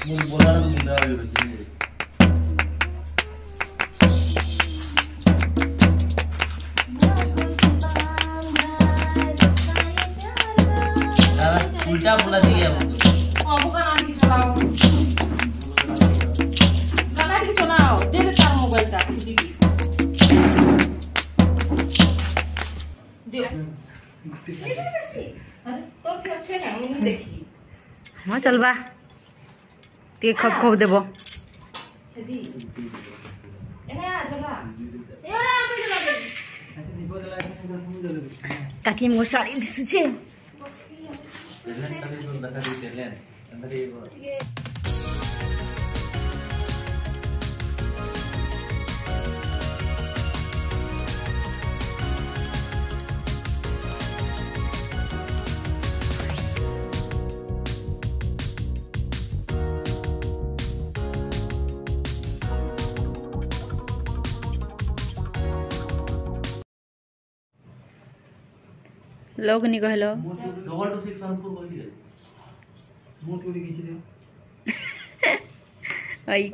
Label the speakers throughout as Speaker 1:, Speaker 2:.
Speaker 1: ମୁଁ ବୋଲାଟା ମୁଣ୍ଡା ହେଇଛି उल्टा बोला दिया
Speaker 2: अब गाना की चलाओ गाना की चलाओ दे दे तार मोबाइल का दे अरे तो फिर अच्छे ना मैं देखी
Speaker 3: हां चल बा ते खप खप देबो
Speaker 2: दी एने आ चला ए आ पे चला दे
Speaker 3: काकी मो साड़ी दिसुचे लोग नहीं कहलो
Speaker 1: 2264 कहली
Speaker 4: मो थोड़ी खींच दे
Speaker 3: आई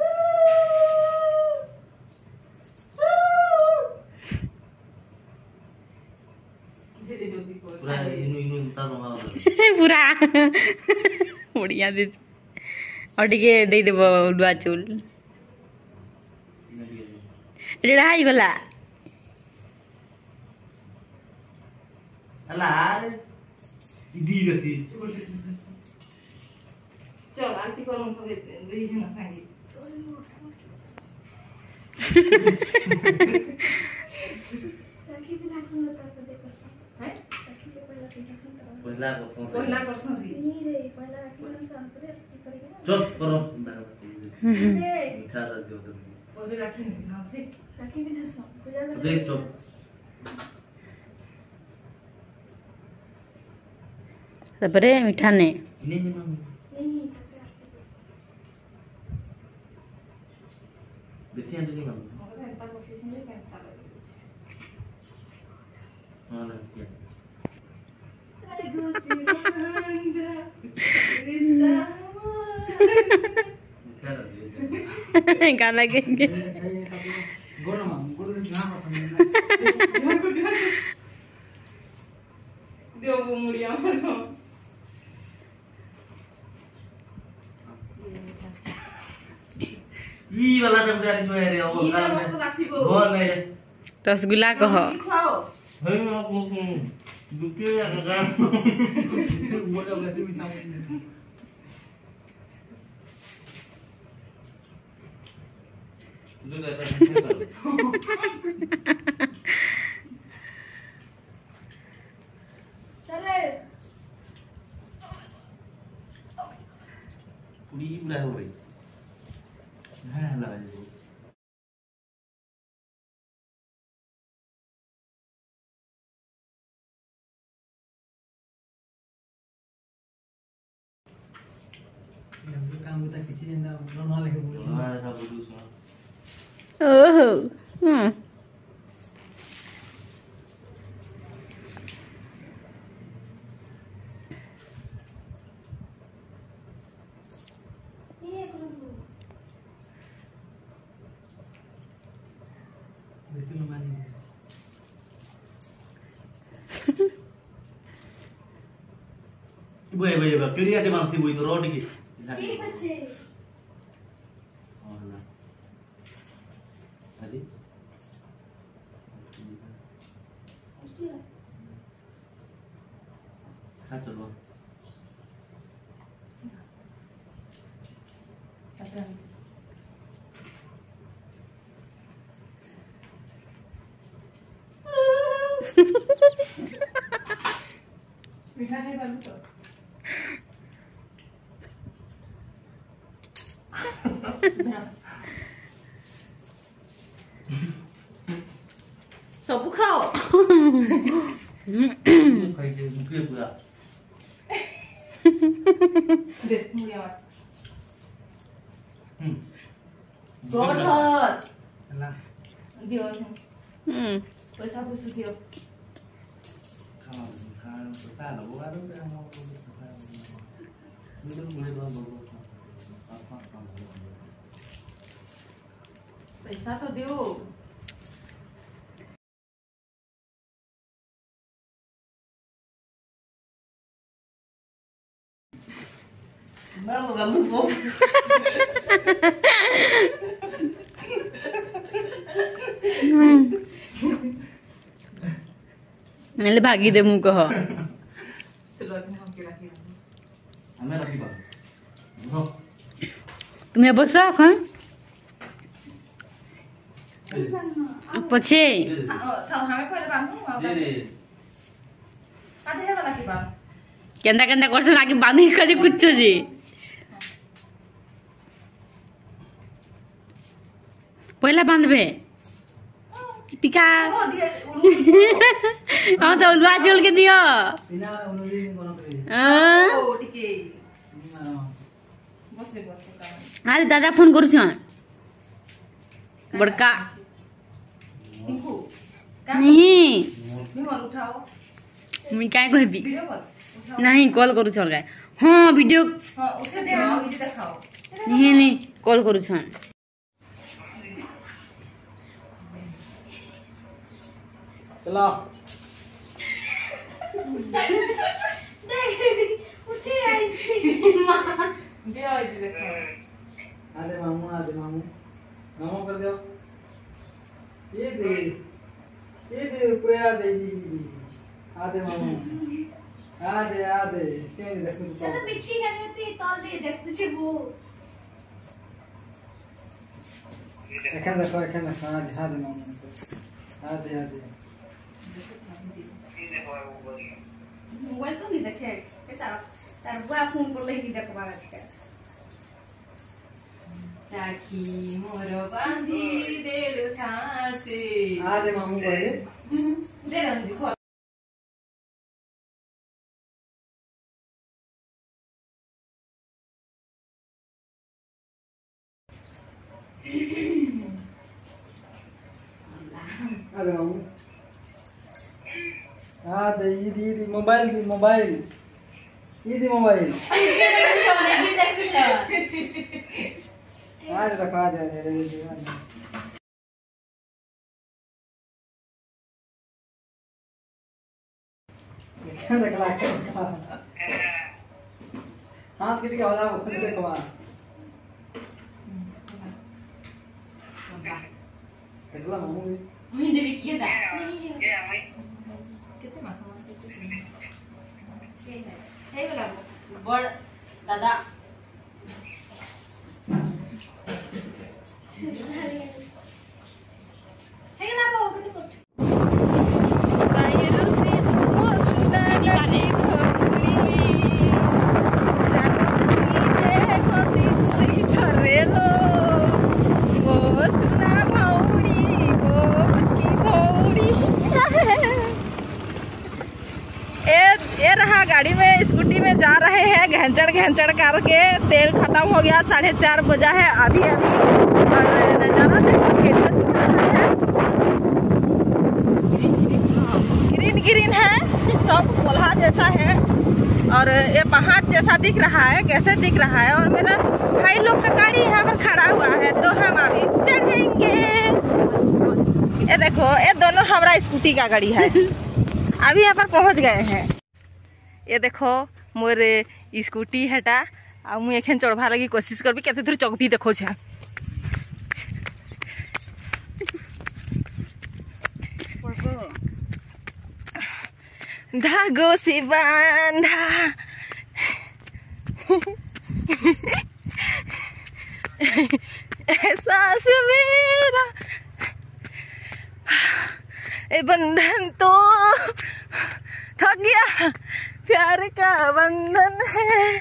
Speaker 1: पूरा इनु तानो
Speaker 3: पूरा बढ़िया दे और टिके दे देबो उडवा चूल रेडा हाई गला
Speaker 1: अला इदी गती
Speaker 2: चल आरती करूं सब दुई जना संगे पहिला करसन रे
Speaker 1: चल करो मीठा दियो तो
Speaker 2: पहिले राखी ना रे
Speaker 5: राखी बिना सो पूजा कर
Speaker 1: देख तो
Speaker 3: तबरे मीठा ने
Speaker 1: नहीं
Speaker 5: नहीं
Speaker 1: बेसी आंटी नहीं मालूम
Speaker 2: मगर एंता पोजीशन में कैंता
Speaker 1: हां ना क्या
Speaker 2: अरे गुस्सी मंगा रिश्ता
Speaker 1: क्या
Speaker 3: का लगेंगे
Speaker 4: गोना मां गोड़ ना पसंद
Speaker 2: देव वो मुड़िया मारो
Speaker 1: ई वाला डबदारी जो है रे वो
Speaker 2: ई वाला मस्त लासी को
Speaker 1: बोल नहीं
Speaker 3: रसगुल्ला कह
Speaker 2: खाओ
Speaker 1: हे आप दुखे या का
Speaker 4: बोले वैसे मीठा
Speaker 1: दो ऐसा
Speaker 5: चले
Speaker 1: पूरी बुला हो रही है लगा जी
Speaker 4: काम होता किसी ने ना रोना लगे बोल
Speaker 1: हमारा सब बुझू सुना
Speaker 3: ओहो
Speaker 5: ये करो
Speaker 4: वैसे लो मानी
Speaker 1: बे बे बे केड़ी आटे मानती हुई तो रोड की
Speaker 5: ठीक अच्छे
Speaker 1: और ला अरे खा चलो
Speaker 2: मीठा नहीं बनू तो सब खाओ
Speaker 1: खाई के मुके पूरा
Speaker 2: दे मुड़िया मार गोड़
Speaker 4: अल्लाह
Speaker 2: दियो पैसा पैसा दियो
Speaker 1: खाना खाना पता है वो आ रहा है हम लोग मुझे मुझे बहुत बहुत
Speaker 2: पैसा तो दो।
Speaker 3: नले भागी दे मुँह कह
Speaker 2: चलो हम के रखी
Speaker 1: हमें रखी बा नो
Speaker 3: तुम्हें बसा कहाँ पछे
Speaker 2: हमें पहले बांधू
Speaker 1: दे दे
Speaker 2: आधे है वाला की बात
Speaker 3: केंदा केंदा करसन आगे बांधी कदी कुछ जी पहला बांधबे टीका
Speaker 2: ओ दिए
Speaker 3: हाँ तो उलवा चल के दियो
Speaker 4: बिना उन्होंने कोन करे
Speaker 3: हाँ?
Speaker 2: ओ टिके बस ले बस
Speaker 3: अरे दादा फोन करू छन बड़का
Speaker 2: टिंकू
Speaker 3: नहीं
Speaker 2: मोबाइल उठाओ
Speaker 3: मैं क्या कहबी
Speaker 2: वीडियो कॉल उठाओ
Speaker 3: नहीं कॉल करू छन गाय हाँ वीडियो
Speaker 2: हां उठे दे आओ इधर दिखाओ
Speaker 3: नहीं नहीं कॉल करू छन
Speaker 4: चलो
Speaker 5: देख उठे आई थी
Speaker 2: दे आओ इधर दिखाओ
Speaker 4: आधे मामू मामू कर दो ये दे पूरे आधे जी आधे मामू आधे क्यों नहीं देखो
Speaker 5: चलो
Speaker 4: तो
Speaker 5: पीछे करने थे तौल दे देख मुझे वो
Speaker 4: एखन देखो आधे मामू आधे
Speaker 2: मोबाइल तो नहीं देखे ए तार बुआ फोन पर लेके देख बारा के राखी मोर बांधी देलो साथे
Speaker 4: आधे मामू करे
Speaker 2: ले रहा देखो
Speaker 4: आधे मामू आधे ये मोबाइल ये मोबाइल आधे देखो आधे क्या देखला हाथ कितने का होला वो से कमा देखला मामू
Speaker 3: मुझे भी किया था
Speaker 2: कितने मार
Speaker 3: हे वाला बड़ दादा
Speaker 5: है ना वो कते कर
Speaker 2: ये रहा गाड़ी में स्कूटी में जा रहे हैं घंचड़ करके तेल खत्म हो गया 4:30 बजा है अभी और नजारा देखो कैसा दिख रहा है ग्रीन है सब कोल्हा जैसा है और ये पहाड़ जैसा दिख रहा है कैसे दिख रहा है और मेरा भाई लोग का गाड़ी यहाँ पर खड़ा हुआ है तो हम अभी चढ़ेंगे ये देखो ये दोनों हमारा स्कूटी का गाड़ी है अभी यहाँ पर पहुँच गए हैं ये देखो मोर स्कूटी हेटा आ मुझे एखन चढ़वा लगी कोशिश करबी केते दूर चौक भी देखो छे धागो से बांधा एहसास मेरा ए बंधन तो थक गया प्यार का बंधन है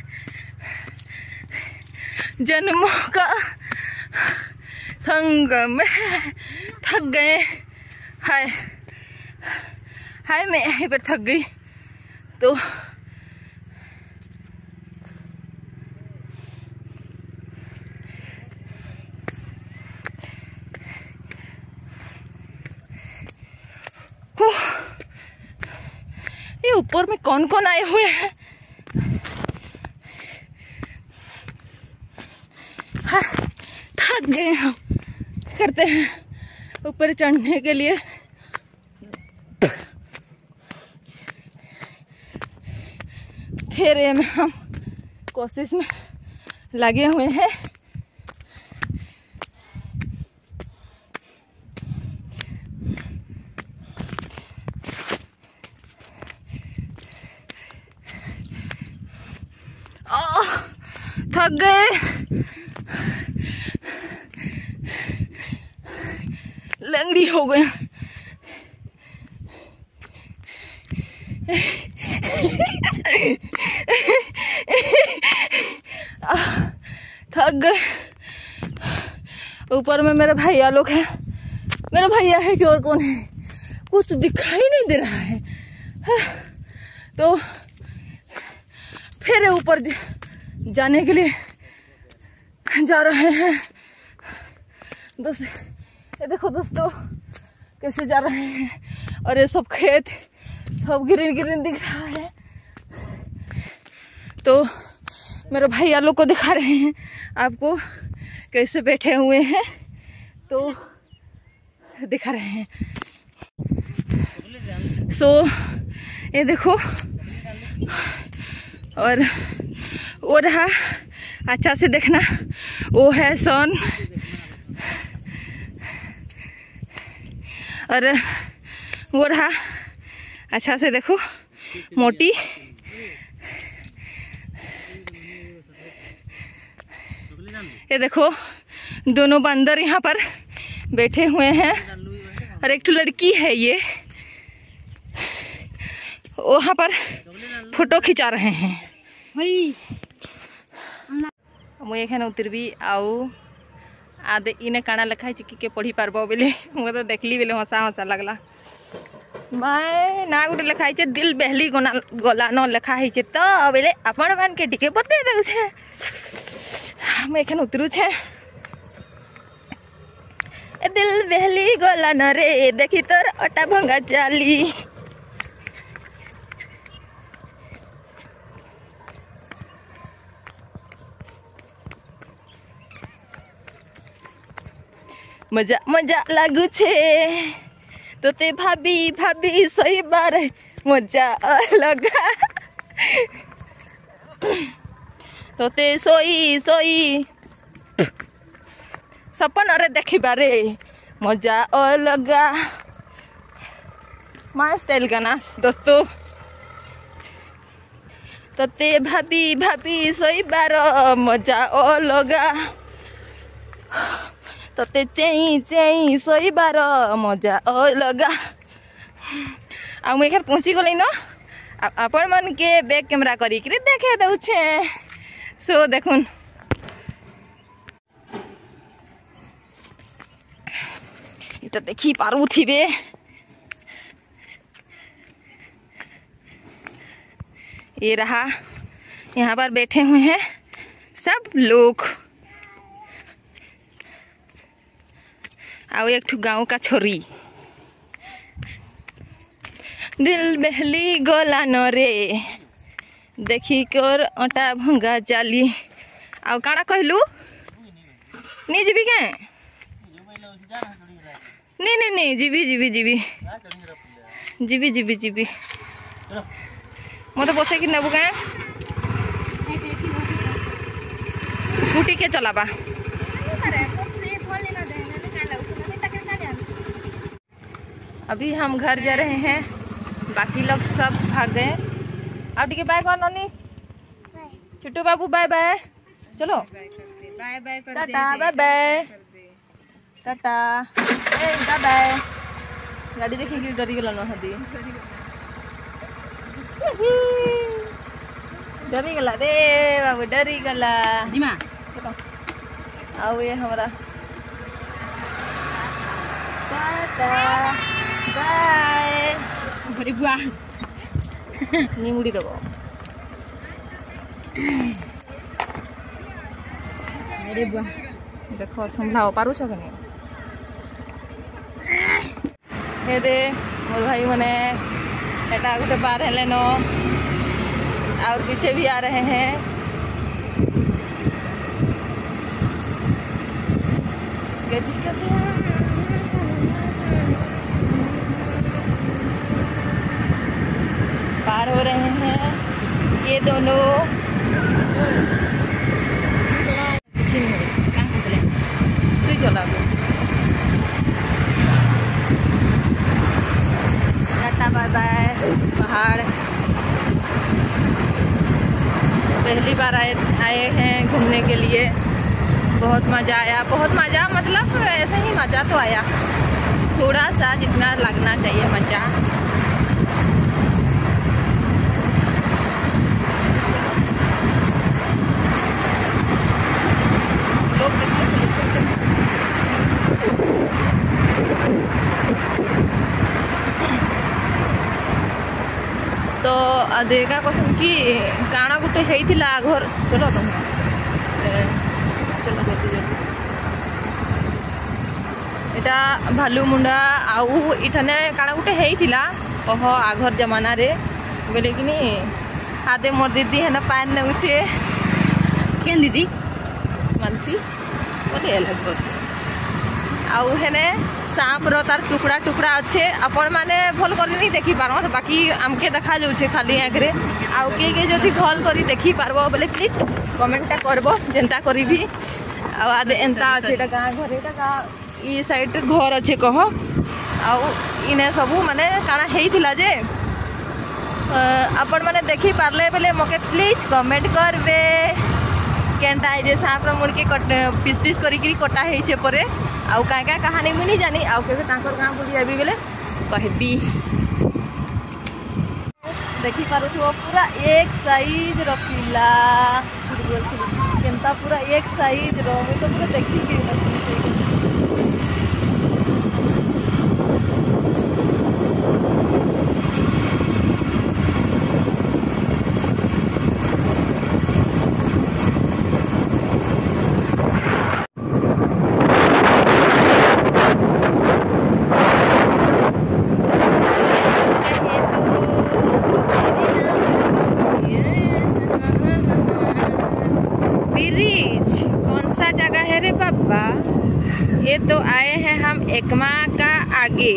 Speaker 2: जन्मों का संगम है थक गए हाय हाय मैं यहीं पर थक गई तो ये ऊपर में कौन कौन आए हुए हैं थक गए हम करते हैं ऊपर चढ़ने के लिए। फिर ये में हम कोशिश में लगे हुए हैं। थक गए, लंगड़ी हो गए। थक गए। ऊपर में मेरे भैया लोग हैं। मेरा भैया है कि और कौन है, कुछ दिखाई नहीं दे रहा है। तो फिर ऊपर जाने के लिए जा रहे हैं। दोस्त ये देखो दोस्तों कैसे जा रहे हैं। और ये सब खेत सब ग्रीन ग्रीन दिख रहा है। तो मेरे भैया लोग को दिखा रहे हैं आपको कैसे बैठे हुए हैं, तो दिखा रहे हैं। सो ये देखो, और वो रहा, अच्छा से देखना, वो है सन। और वो रहा, अच्छा से देखो, मोटी। ये देखो दोनों बंदर यहाँ पर बैठे हुए हैं और एक तो लड़की है, ये वहाँ पर फोटो खिंचा रहे हैं। मुझे एखन उतरबी आउ आदे इने काना लिखाई के पढ़ी पारबो बोले मुझे तो देखली बोले हंसा हंसा लगला। मैं ना गोटे लिखाई दिल बहली गला न लिखाई तो बोले आपण मान के टिके बते दे छे। हम एखन उतरू छे। दिल बहली गला न रे देखी तोर अटा भंगा चाली। मजा मजा लागू छे तो ते भाभी भाभी सही बार मजा लगा तो ते सोई सोई सपन अरे देखी बारे मजा लगा। माय स्टाइल का ना दोस्तों। तो ते भाभी भाभी सही बार मजा लगा तो ते चेई चेई सही बार मजा लगा। आ मुझे पहुँची गई न आपण मन के बैक कैमरा करी देखे दौछे। सो देखुन तो देखी पारू थी बे। ये रहा, यहाँ पर बैठे हुए हैं सब लोग। आओ एक ठो गाँव का छोरी। दिल बहली गला न रे देखी कर अटा भंगा चाली। आओ काना कहलू नहीं जीवी क्या? नहीं नहीं नहीं जीवी जीवी जीवी जीवी जीवी जीवी मत बसे कि नेबू क्या स्कूटी के चलाबा। अभी हम घर जा रहे हैं, बाकी लोग सब भाग गए। अब ठीक है, बाय कौन ननी छोटू बाबू बाय बाय। चलो bye bye tata bye bye tata bye bye. गाड़ी देखिए डरी गला न हदी डरी गला रे बाबू डरी गला। आओ ये हमारा टाटा बाय घरे बुआ निमुड़ी दबो मेरे बुआ देखो संभाव पारू छ कने। हे दे मोर भाई मने एटा गोटे बार हेले न और पीछे भी आ रहे हैं। कभी कभी पार हो रहे हैं ये दोनों। तू चला गो टाटा बाय बाय। पहाड़ पहली बार आए हैं घूमने के लिए। बहुत मज़ा आया, बहुत मज़ा, मतलब ऐसे ही मज़ा तो आया, थोड़ा सा जितना लगना चाहिए मज़ा। लोग कितने से तो देखा कसम कि काଣା गुटे ହେଇଥିଲା घर। चलो तुम चलो जल्दी जल्दी एटा भालुमुंडा आउ इठाने काଣା गुटे ହେଇଥିଲା कह आघर जमाना रे बोले कि हाथे मोर दीदी है ना पान नउचे
Speaker 3: केन दीदी
Speaker 2: मानती बोले लगभग आउ हेने सांप रो तार टुकड़ा टुकड़ा अच्छे आपण माने भल करी नहीं देखी पारो बाकी आमके देखा जाउछे खाली आगरे आउ के जदी भल करी देखी पारबो बोले प्लीज कमेंट करबो जेंता करी भी आ आदे एंता अच्छे एटा गाँ घर एटा गाँ ई साइड घर अच्छे कह आउ इने सबू माने काना हेइथिला जे आपण माने देखी पारले बेले मके प्लीज कमेंट करबे केनटा है जे सांप रो मुड़ के पीस पीस करी कटा हेइछे परे आउ का कहानी मुझे जानी आउ के गाँ बुली जाबी बेले कहबी। देखी पारो पूरा एक साइज रखिला केनता पूरा एक साइज रो तो पूरा देखी ब्रिज कौन सा जगह है रे बाबा। ये तो आए हैं हम एकमा का आगे।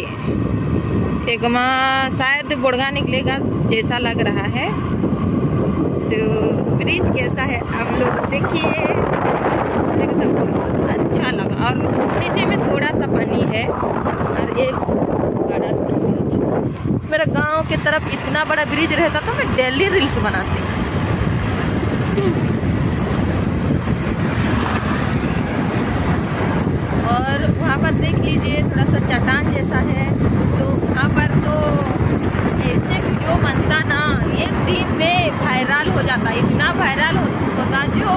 Speaker 2: एकमा शायद बुड़गा निकलेगा जैसा लग रहा है। ब्रिज कैसा है आप लोग देखिए, एकदम अच्छा लगा। और नीचे में थोड़ा सा पानी है और एक बड़ा सा ब्रिज। मेरा गांव की तरफ इतना बड़ा ब्रिज रहता तो मैं डेली रील्स बनाती। और वहाँ पर देख लीजिए थोड़ा सा चट्टान जैसा है, तो वहाँ पर तो ऐसे वीडियो बनता ना एक दिन में वायरल हो जाता, इतना वायरल होता जो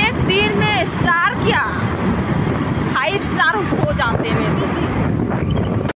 Speaker 2: एक दिन में स्टार क्या 5 स्टार हो जाते हैं।